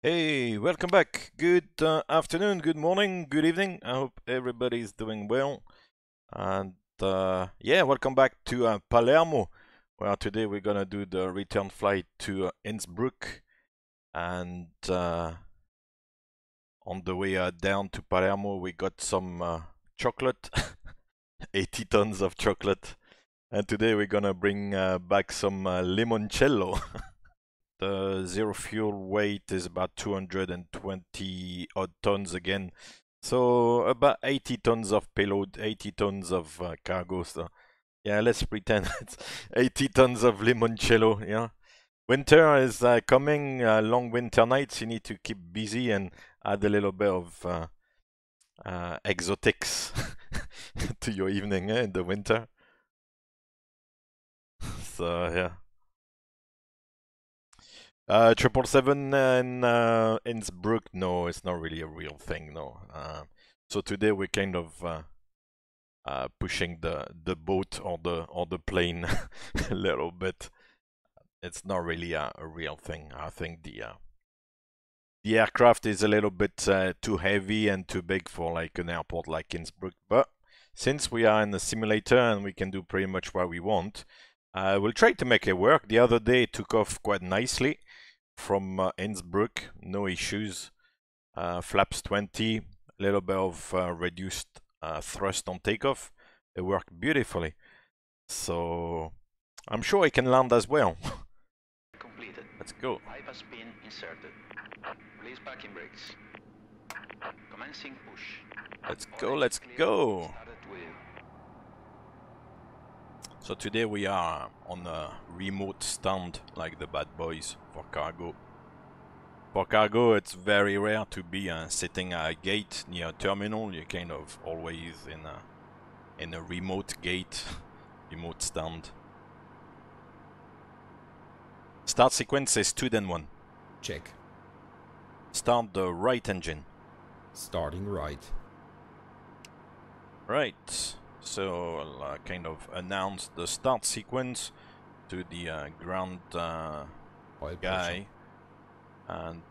Hey, welcome back. Good afternoon, good morning, good evening. I hope everybody's doing well. And yeah, welcome back to Palermo, where today we're gonna do the return flight to Innsbruck. And on the way down to Palermo, we got some chocolate, 80 tons of chocolate. And today we're gonna bring back some limoncello. The zero fuel weight is about 220 odd tons again. So about 80 tons of payload, 80 tons of cargo. So yeah, let's pretend it's 80 tons of limoncello. Yeah, winter is coming. Long winter nights. You need to keep busy and add a little bit of exotics to your evening in the winter. So yeah. 777 in Innsbruck, no, it's not really a real thing, no. So today we're kind of pushing the boat or the plane a little bit. It's not really a real thing. I think the aircraft is a little bit too heavy and too big for like an airport like Innsbruck. But since we are in a simulator and we can do pretty much what we want, we'll try to make it work. The other day it took off quite nicely from Innsbruck, no issues. Flaps 20, a little bit of reduced thrust on takeoff. It worked beautifully. So I'm sure I can land as well. Completed. Let's go. Pipe has been inserted. Release backing brakes. Commencing push. Let's go, let's go. So today we are on a remote stand like the bad boys for cargo. For cargo, it's very rare to be sitting at a gate near a terminal. You're kind of always in a remote gate, remote stand. Start sequence is 2 then 1. Check. Start the right engine. Starting right. Right. So I'll kind of announce the start sequence to the ground guy. And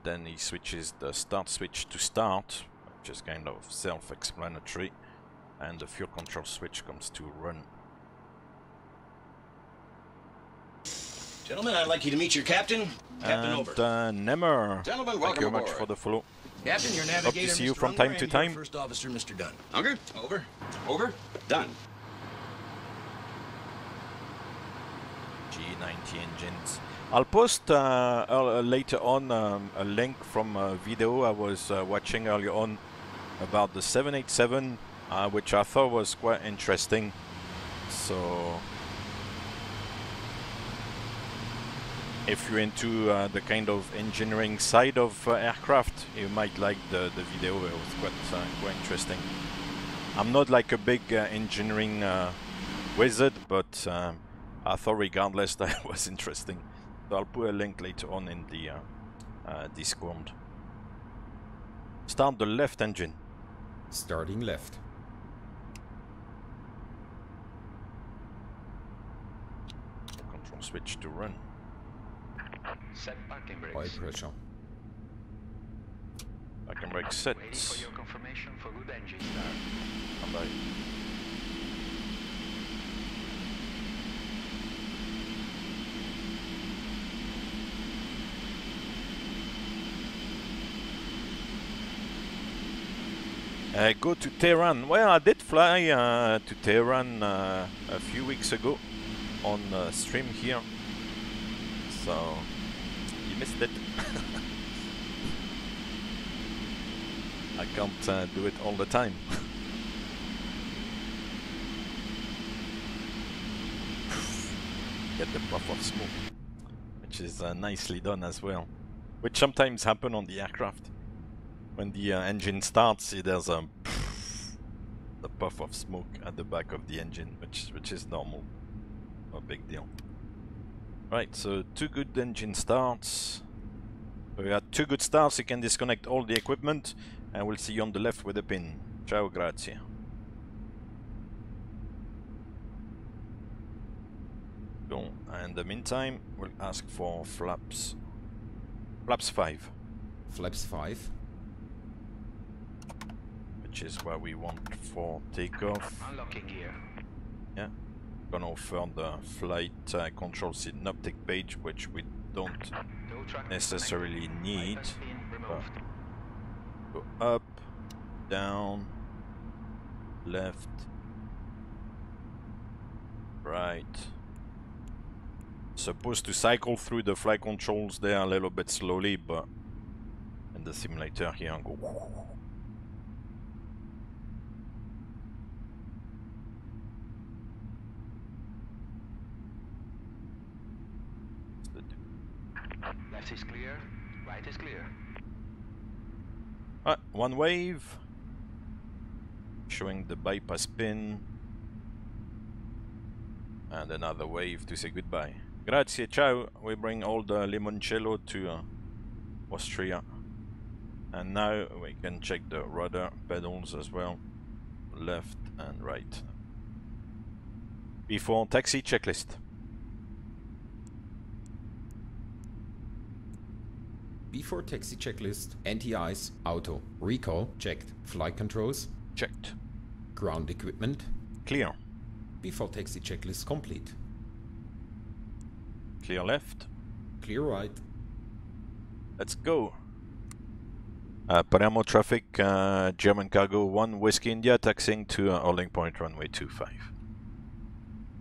then he switches the start switch to start, which is kind of self-explanatory, and the fuel control switch comes to run. Gentlemen, I'd like you to meet your captain. Captain and, over. Nemmer, Gentlemen, thank you very welcome much aboard. for the follow. Captain, your navigator, Hope to see you Mr. from Runway, time to and your time. First officer, Mr. Dunn. Unger, over. Over. Done. G90 engines. I'll post later on a link from a video I was watching earlier on about the 787, which I thought was quite interesting. So if you're into the kind of engineering side of aircraft, you might like the video. It was quite interesting. I'm not like a big engineering wizard, but I thought regardless that it was interesting. So I'll put a link later on in the Discord. Start the left engine. Starting left. Control switch to run. Set backing High brakes. pressure. Backing brake set. Waiting for your confirmation for good engine start. Stand by. Go to Tehran. Well, I did fly to Tehran a few weeks ago on stream here, so you missed it. I can't do it all the time. Get the puff of smoke, which is nicely done as well, which sometimes happen on the aircraft. When the engine starts, there's a puff of smoke at the back of the engine, which is normal, no big deal. Right, so 2 good engine starts. We got 2 good starts. You can disconnect all the equipment, and we'll see you on the left with a pin. Ciao, grazie. Cool. And in the meantime, we'll ask for flaps Flaps 5. Flaps 5. Which is what we want for takeoff. Unlocking gear. Yeah. Gonna offer the flight control synoptic page, which we don't Tow truck necessarily need. Bypass pin But removed. go up, down, left, right. Supposed to cycle through the flight controls there a little bit slowly, but in the simulator here and go. Left is clear. Right is clear. One wave. Showing the bypass pin. And another wave to say goodbye. Grazie, ciao. We bring all the limoncello to Austria. And now we can check the rudder pedals as well. Left and right. Before taxi checklist. Before taxi checklist, anti-ice, auto, recall, checked, flight controls, Checked. ground equipment, Clear. before taxi checklist complete, Clear left. clear right, Let's go. Palermo traffic, German cargo 1 Whiskey India taxiing to holding point runway 25.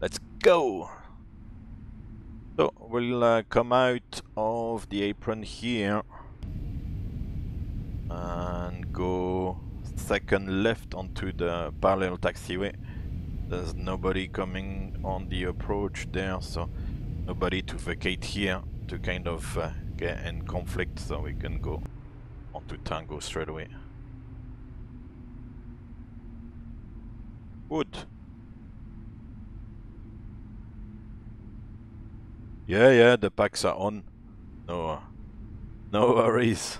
Let's go. So we'll come out of the apron here and go second left onto the parallel taxiway. There's nobody coming on the approach there, so nobody to vacate here to kind of get in conflict, so we can go onto Tango straight away. Good. Yeah, the packs are on. No worries.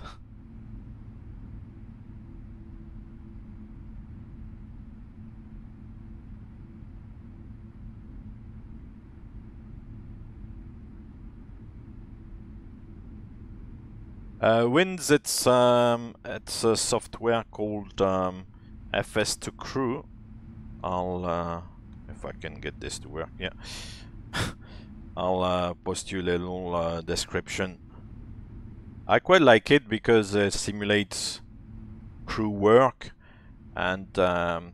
Winds, it's a software called FS2 Crew. I'll if I can get this to work, yeah. I'll post you a little description. I quite like it because it simulates crew work, and the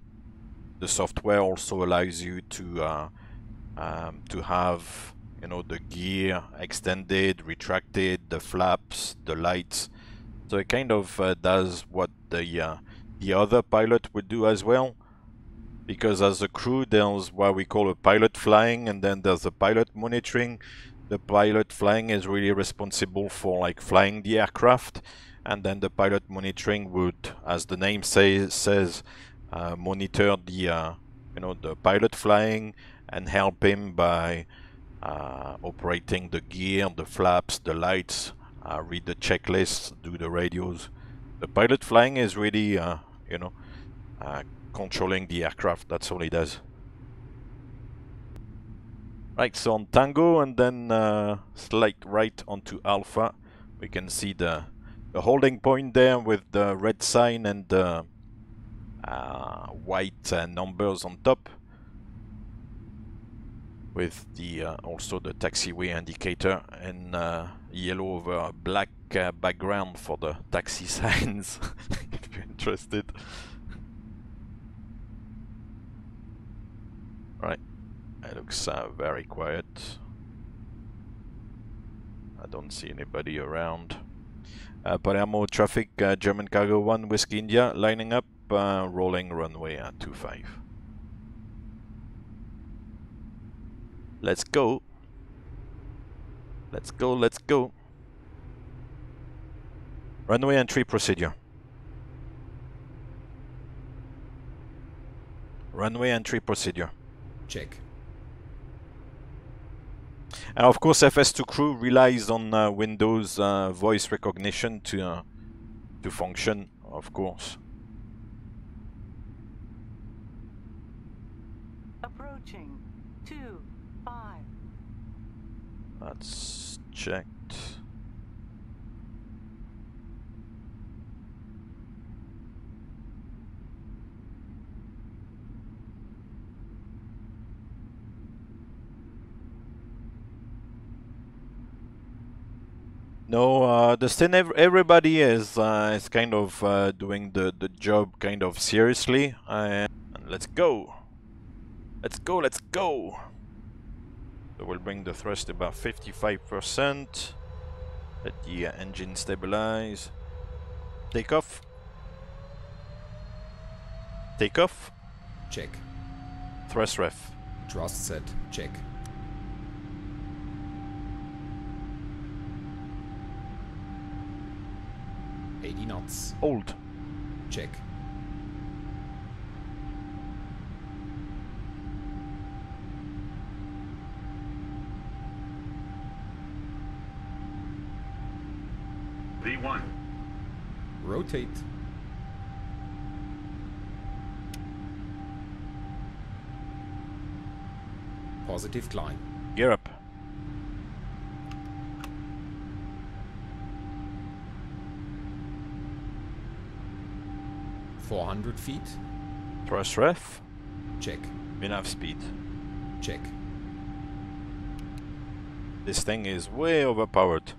software also allows you to have, you know, the gear extended, retracted, the flaps, the lights. So it kind of does what the other pilot would do as well. Because as a crew, there's what we call a pilot flying, and then there's a pilot monitoring. The pilot flying is really responsible for like flying the aircraft, and then the pilot monitoring would, as the name says, monitor the you know, the pilot flying and help him by operating the gear, the flaps, the lights, read the checklists, do the radios. The pilot flying is really you know, controlling the aircraft. That's all he does. Right, so on Tango and then slight right onto Alpha, we can see the holding point there with the red sign and the white numbers on top, with the also the taxiway indicator in yellow over a black background for the taxi signs, if you're interested. Right, it looks very quiet. I don't see anybody around. Palermo traffic, German cargo 1 Whiskey India lining up, rolling runway at 25. Let's go. Let's go, let's go. Runway entry procedure. Runway entry procedure. check, And of course, FS2 Crew relies on Windows voice recognition to function, of course. Approaching 25. That's checked. No, the thing everybody is kind of doing the job kind of seriously. And let's go. Let's go, let's go. So we'll bring the thrust about 55%. Let the engine stabilize. Takeoff. Takeoff. Check. Thrust ref. Thrust set. Check. knots. Hold. Check. V1. Rotate. Positive climb. Gear up. .400 feet. Thrust ref. Check. Enough speed. Check. This thing is way overpowered.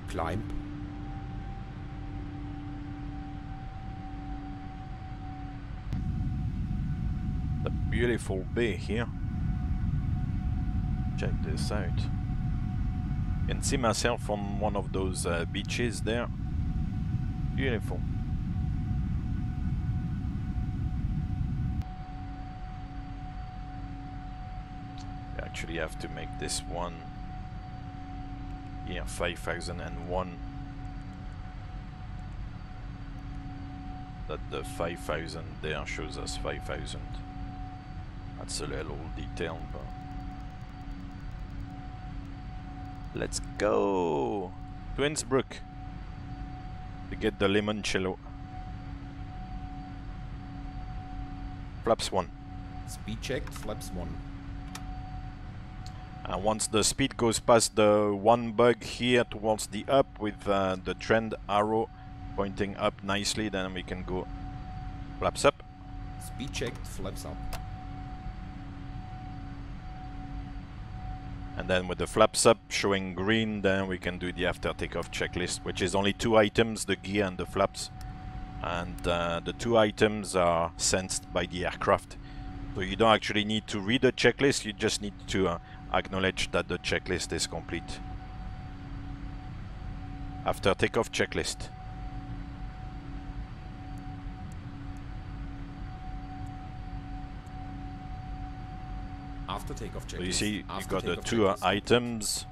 Climb. The beautiful bay here. Check this out. Can see myself on one of those beaches there. Beautiful. We actually have to make this one. Yeah, 5001. That the 5000 there shows us 5000. That's a little detail, but let's go to Innsbruck to get the limoncello. Flaps 1. Speed checked, flaps 1. And once the speed goes past the 1 bug here towards the up with the trend arrow pointing up nicely, then we can go flaps up. Speed checked, flaps up. And then with the flaps up showing green, then we can do the after takeoff checklist, which is only 2 items, the gear and the flaps. And the 2 items are sensed by the aircraft. So you don't actually need to read the checklist, you just need to acknowledge that the checklist is complete. After takeoff checklist. After takeoff checklist. So you see, you After got the takeoff 2 checklist. items.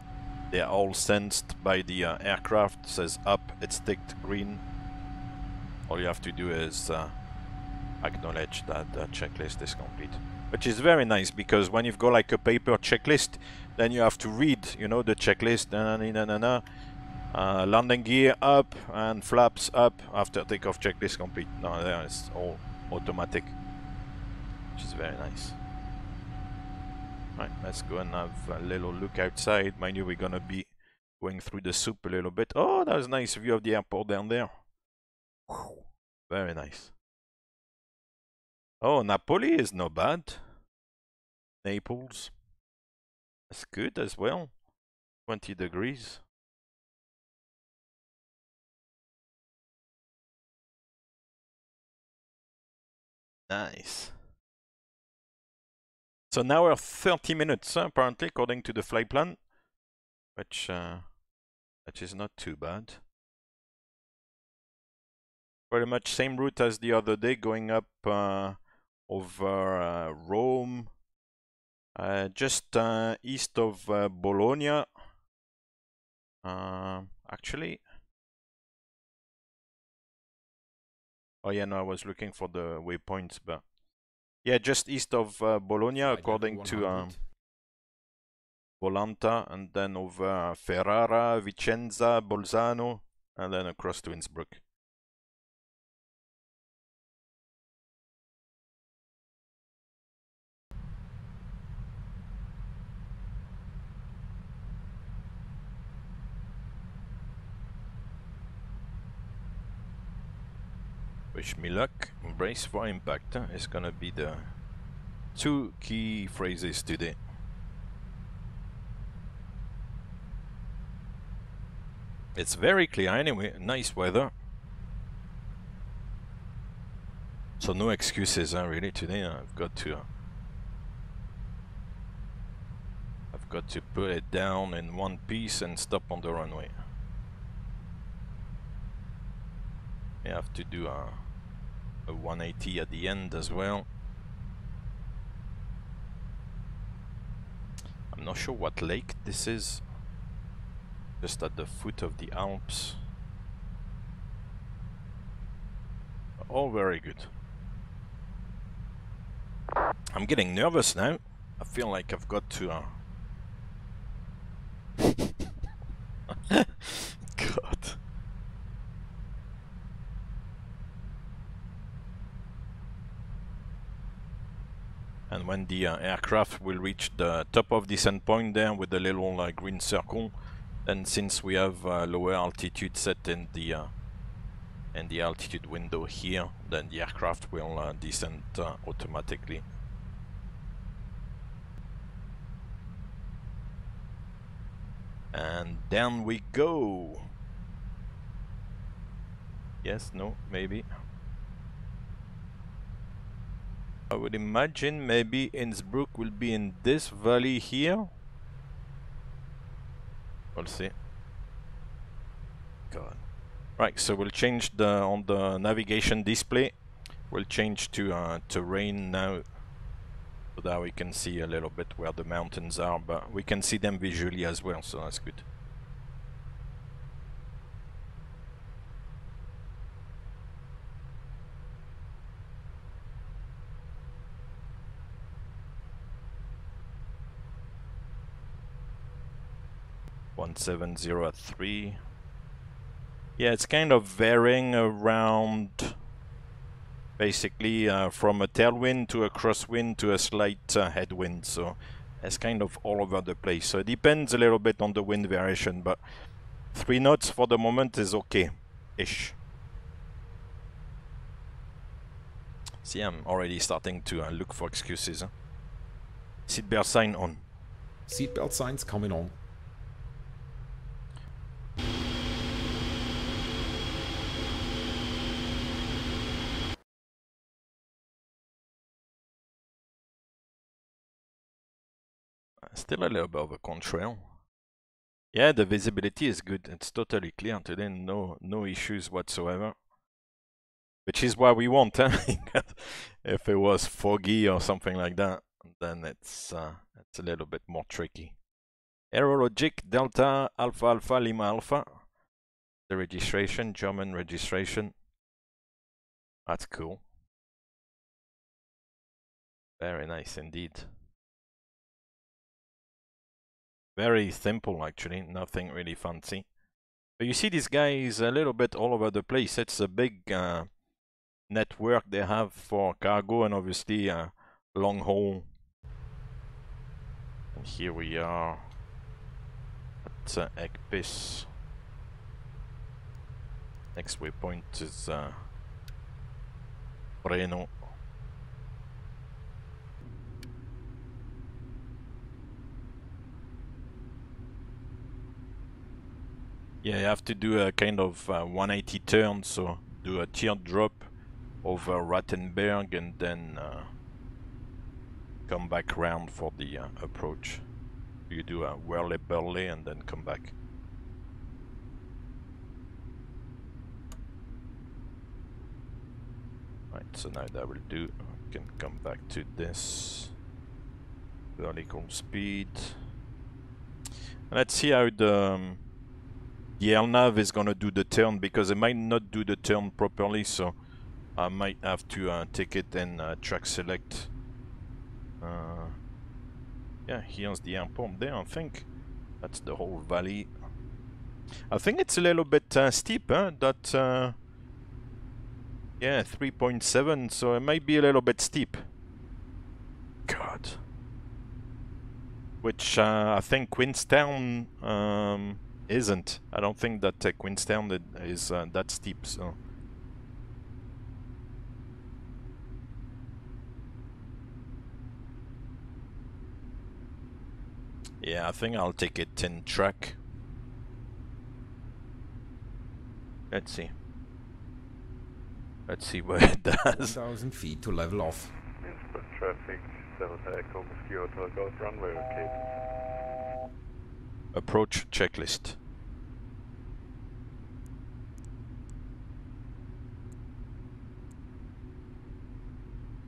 They are all sensed by the aircraft. It says up, it's ticked green. All you have to do is acknowledge that the checklist is complete. Which is very nice, because when you've got like a paper checklist, then you have to read, you know, the checklist. Landing gear up and flaps up after takeoff checklist complete. No, there it's all automatic, which is very nice. Right, let's go and have a little look outside. Mind you, we're gonna be going through the soup a little bit. Oh, that was a nice view of the airport down there. Whew, very nice. Oh, Napoli is not bad. Naples. That's good as well. 20 degrees. Nice. So now we're 30 minutes, apparently, according to the flight plan. Which is not too bad. Pretty much same route as the other day, going up over Rome, just east of Bologna. Actually, oh yeah, no, I was looking for the waypoints, but yeah, just east of Bologna, Flight according level to 100. Volanta, and then over Ferrara, Vicenza, Bolzano, and then across to Innsbruck. Wish me luck. Brace for impact is gonna be the two key phrases today. It's very clear anyway, nice weather. So no excuses really today. I've got to put it down in one piece and stop on the runway. I have to do a 180 at the end as well. I'm not sure what lake this is. Just at the foot of the Alps. All very good. I'm getting nervous now. I feel like I've got to God. And when the aircraft will reach the top of descent point there with the little green circle, and since we have lower altitude set in the altitude window here, then the aircraft will descend automatically. And down we go. Yes, no, maybe. I would imagine maybe Innsbruck will be in this valley here. We'll see. God. Right, so we'll change on the navigation display. We'll change to terrain now, so that we can see a little bit where the mountains are, but we can see them visually as well, so that's good. .1703. Yeah, it's kind of varying around, basically from a tailwind to a crosswind to a slight headwind, so it's kind of all over the place. So it depends a little bit on the wind variation, but 3 knots for the moment is okay-ish. See, I'm already starting to look for excuses. Seatbelt sign on. Seatbelt signs coming on. Still a little bit of a contrail. Yeah, the visibility is good. It's totally clear today. No issues whatsoever. Which is what we want. If it was foggy or something like that, then it's a little bit more tricky. Aerologic Delta Alpha Alpha Lima Alpha. The registration, German registration. That's cool. Very nice indeed. Very simple actually, nothing really fancy. But you see this guy is a little bit all over the place. It's a big network they have for cargo and obviously long haul. And here we are at Ekpis. Next waypoint is Reno. Yeah, you have to do a kind of 180 turn, so do a teardrop over Rattenberg and then come back round for the approach. You do a whirly-burly and then come back. Right, so now that will do. We can come back to this vertical speed. And let's see how the LNAV is gonna do the turn, because it might not do the turn properly, so I might have to take it and track select. Yeah, here's the airport there, I think. That's the whole valley. I think it's a little bit steep, huh? That, yeah, 3.7, so it might be a little bit steep. God. Which I think Queenstown isn't. I don't think that Queenstown is that steep, so... Yeah, I think I'll take it in track. Let's see. Let's see what it does. 1,000 feet to level off. Innsbruck traffic, Delta Echo Mosquito, Golf Runway, okay. Approach checklist.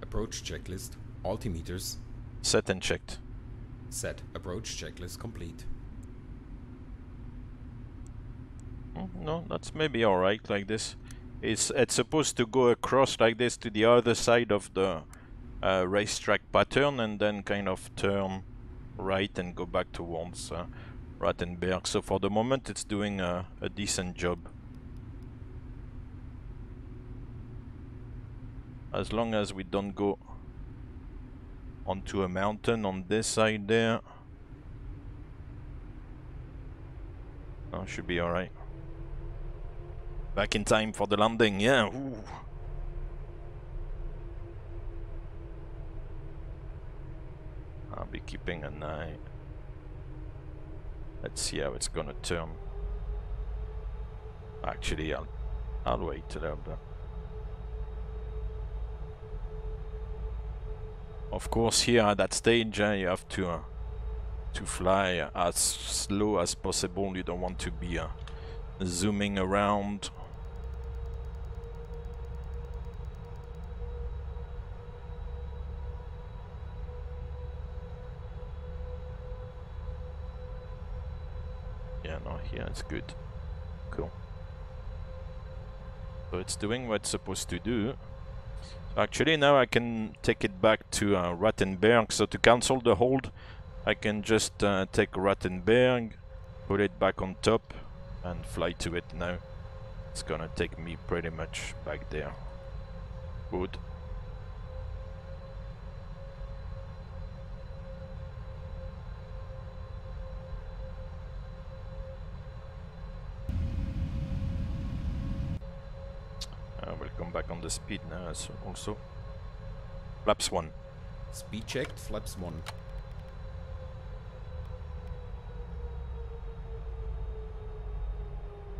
Approach checklist. Altimeters. Set and checked. Set. Approach checklist complete. No, that's maybe alright like this. It's supposed to go across like this to the other side of the racetrack pattern and then kind of turn right and go back towards Rattenberg. So for the moment it's doing a decent job. As long as we don't go onto a mountain on this side there. Oh, should be alright. Back in time for the landing, yeah. Ooh. I'll be keeping an eye. Let's see how it's gonna turn. Actually, I'll wait a little bit. Of course, here at that stage, you have to fly as slow as possible. You don't want to be zooming around. Yeah, no, here it's good. Cool. So it's doing what it's supposed to do. Actually, now I can take it back to Rattenberg. So to cancel the hold, I can just take Rattenberg, put it back on top, and fly to it now. It's gonna take me pretty much back there. Good. We'll come back on the speed now also. Flaps 1. Speed checked. Flaps 1.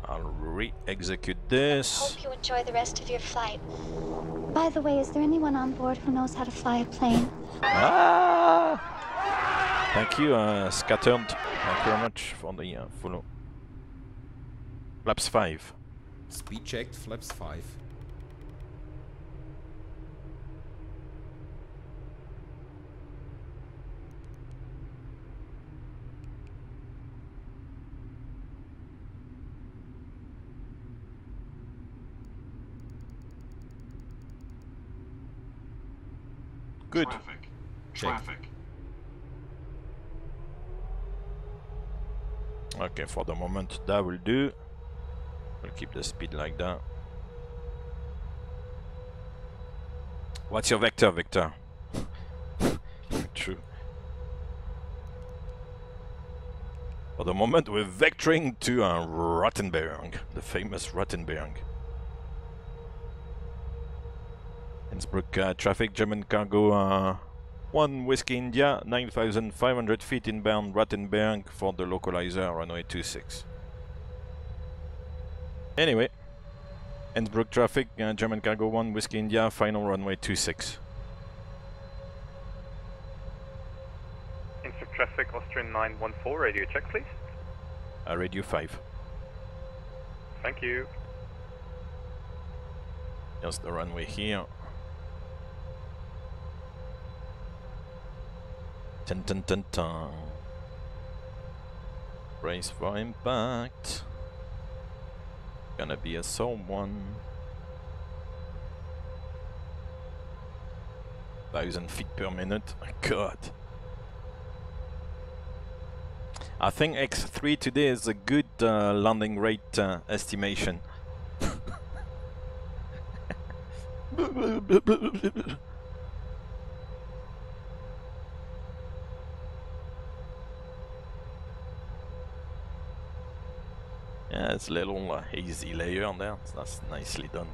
I'll re-execute this. Hope you enjoy the rest of your flight. By the way, is there anyone on board who knows how to fly a plane? Ah! Thank you, Scattered. Thank you very much for the follow. Flaps 5. Speed checked. Flaps 5. Good. Check. Okay, for the moment that will do. We'll keep the speed like that. What's your vector, Victor? True. For the moment we're vectoring to Rattenberg, the famous Rattenberg. Innsbruck traffic, German cargo 1 Whiskey India, 9,500 feet inbound Rattenberg for the localizer, runway 26. Anyway, Innsbruck traffic, German cargo 1 Whiskey India, final runway 26. Innsbruck traffic, Austrian 914, radio check please. Radio 5. Thank you. Here's the runway here. Dun dun dun dun. Brace for impact. Gonna be a soul one. 1,000 feet per minute. God. I think X3 today is a good landing rate estimation. Yeah, it's a little hazy layer there. That's nicely done.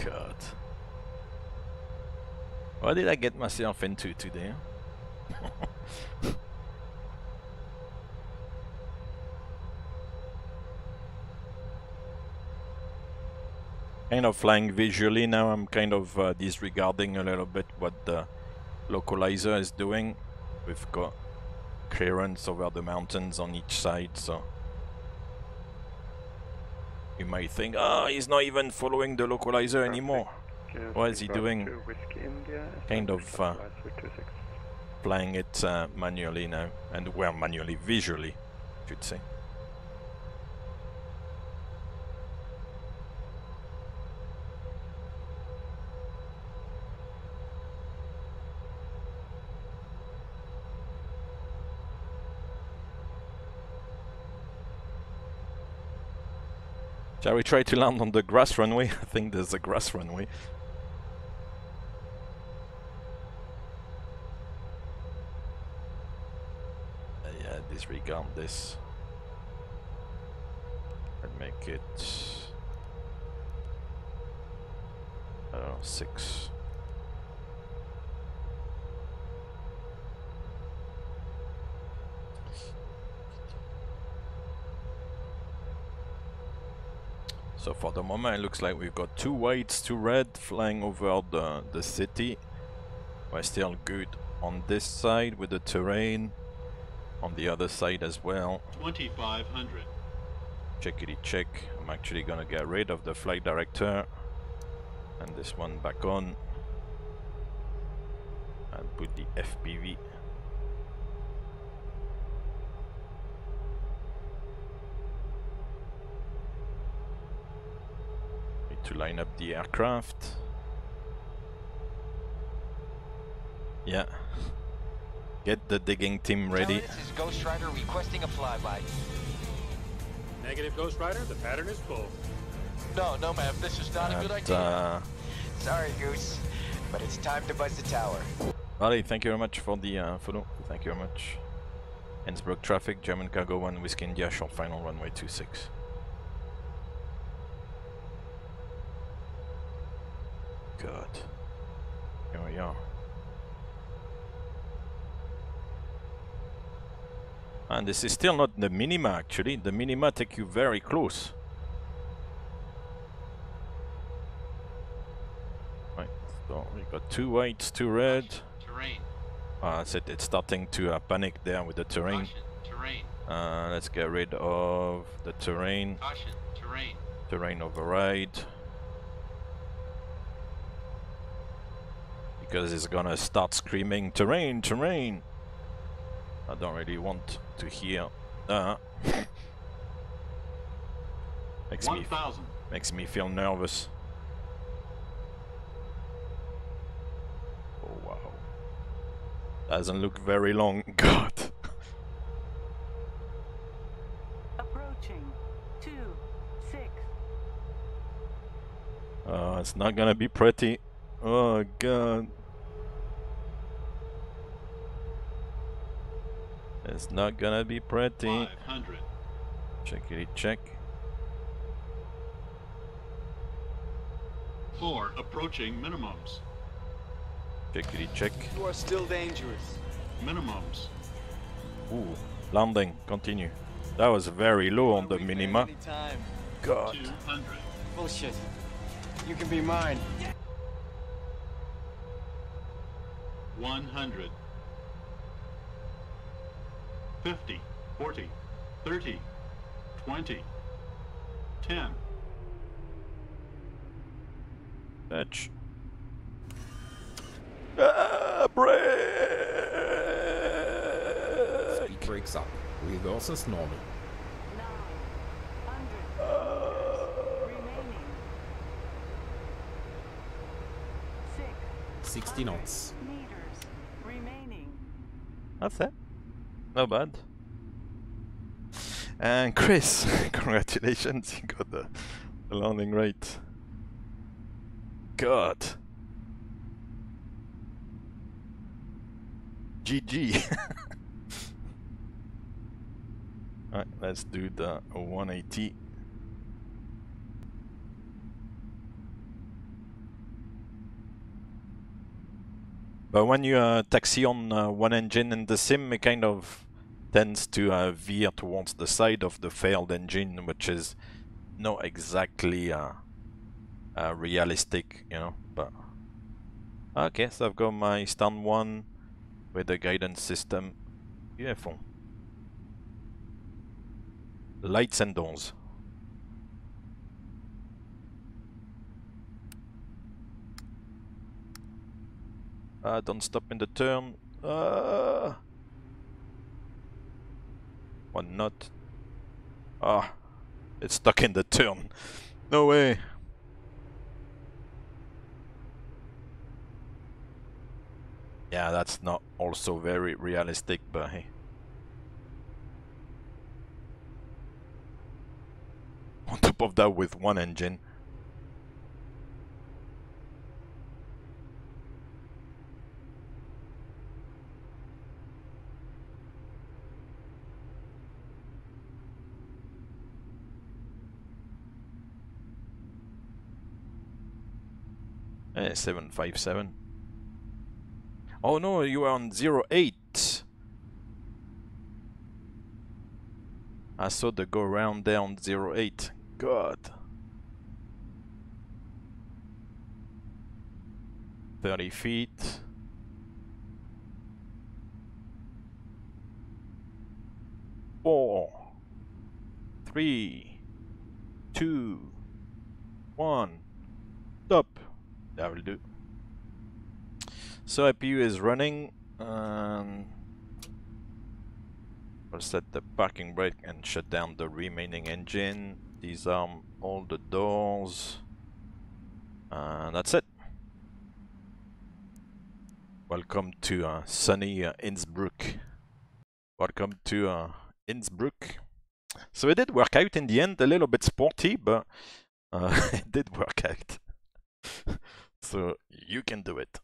God. What did I get myself into today? Kind of flying visually now. I'm kind of disregarding a little bit what the localizer is doing. We've got clearance over the mountains on each side, so you might think, oh, he's not even following the localizer anymore. What is he doing? Kind of flying it manually now, and well, manually, visually, I should say. Shall we try to land on the grass runway? I think there's a grass runway. Yeah, disregard this. And make it 6. So for the moment it looks like we've got 2 whites, 2 red flying over the city. We're still good on this side with the terrain. On the other side as well. 2500. Checkity check. I'm actually gonna get rid of the flight director and this one back on and put the FPV. To line up the aircraft. Yeah. Get the digging team ready. This is Ghost Rider requesting a flyby. Negative, Ghost Rider. The pattern is full. No, ma'am. This is not a good idea. Sorry, Goose, but it's time to buzz the tower. Ali, thank you very much for the follow. Thank you very much. Innsbruck traffic, German cargo 1, Whiskey India, short final runway 26. God. Here we are. And this is still not the minima actually. The minima take you very close. Right, so we got 2 whites, 2 red. Terrain. That's it, it's starting to panic there with the terrain. Terrain. Let's get rid of the terrain. Caution. Terrain. Terrain override. Because it's gonna start screaming terrain, terrain. I don't really want to hear that. Makes me feel nervous. Oh wow. Doesn't look very long. God. Approaching 26. Oh, it's not gonna be pretty. Oh God. It's not gonna be pretty. 500. Checkity check. 4 approaching minimums. Checkity check. You are still dangerous. Minimums. Ooh, landing. Continue. That was very low on the minima. God. 200. Bullshit. You can be mine. 100. 50, 40, 30, 20, 10. Touch. Brake! Speed breaks up. Reverse is normal. 900. Remaining. 60 knots. Meters remaining. That's it. Not bad. And Chris, congratulations, you got the landing rate. God. GG. Alright, let's do the 180. But when you taxi on one engine in the sim, it kind of tends to veer towards the side of the failed engine, which is not exactly realistic, you know. But okay, so I've got my stand 1 with the guidance system. Beautiful. Lights and doors. Don't stop in the turn. One not. Ah, it's stuck in the turn. No way. Yeah, that's not also very realistic, but hey. On top of that, with one engine. Eh, 757. Oh no, you are on 08. I saw the go round there on 08. God. 30 feet. Four, 3, 2, 1. Stop. That will do. So APU is running. I'll set the parking brake and shut down the remaining engine. Disarm all the doors. And that's it. Welcome to sunny Innsbruck. Welcome to Innsbruck. So it did work out in the end, a little bit sporty, but it did work out. So you can do it.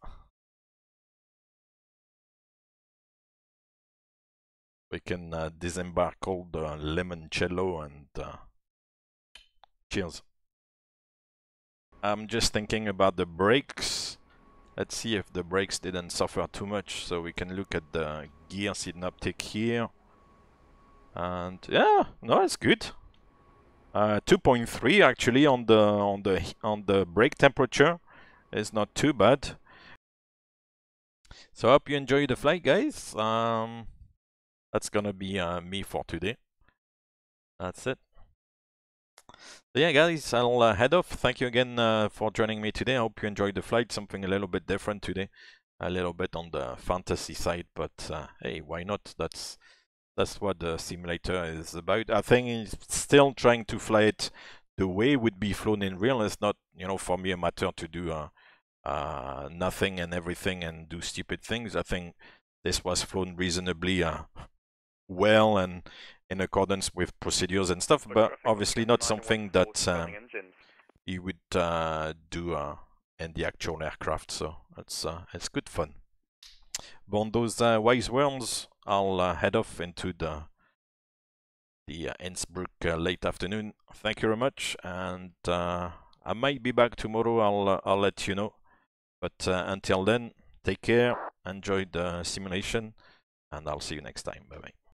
We can disembark all the limoncello and cheers. I'm just thinking about the brakes. Let's see if the brakes didn't suffer too much. So we can look at the gear synoptic here. And yeah, no, it's good. 2.3 actually on the brake temperature. It's not too bad. So I hope you enjoy the flight, guys. That's gonna be me for today. That's it. So yeah, guys, I'll head off. Thank you again for joining me today. I hope you enjoyed the flight. Something a little bit different today. A little bit on the fantasy side, but hey, why not? That's what the simulator is about. I think it's still trying to fly it the way it would be flown in real. It's not, you know, for me a matter to do nothing and everything and do stupid things. I think this was flown reasonably well and in accordance with procedures and stuff, but obviously not something that you would do in the actual aircraft. So it's good fun. But on those wise words, I'll head off into the Innsbruck late afternoon. Thank you very much, and I might be back tomorrow. I'll let you know. But until then, take care, enjoy the simulation, and I'll see you next time. Bye bye.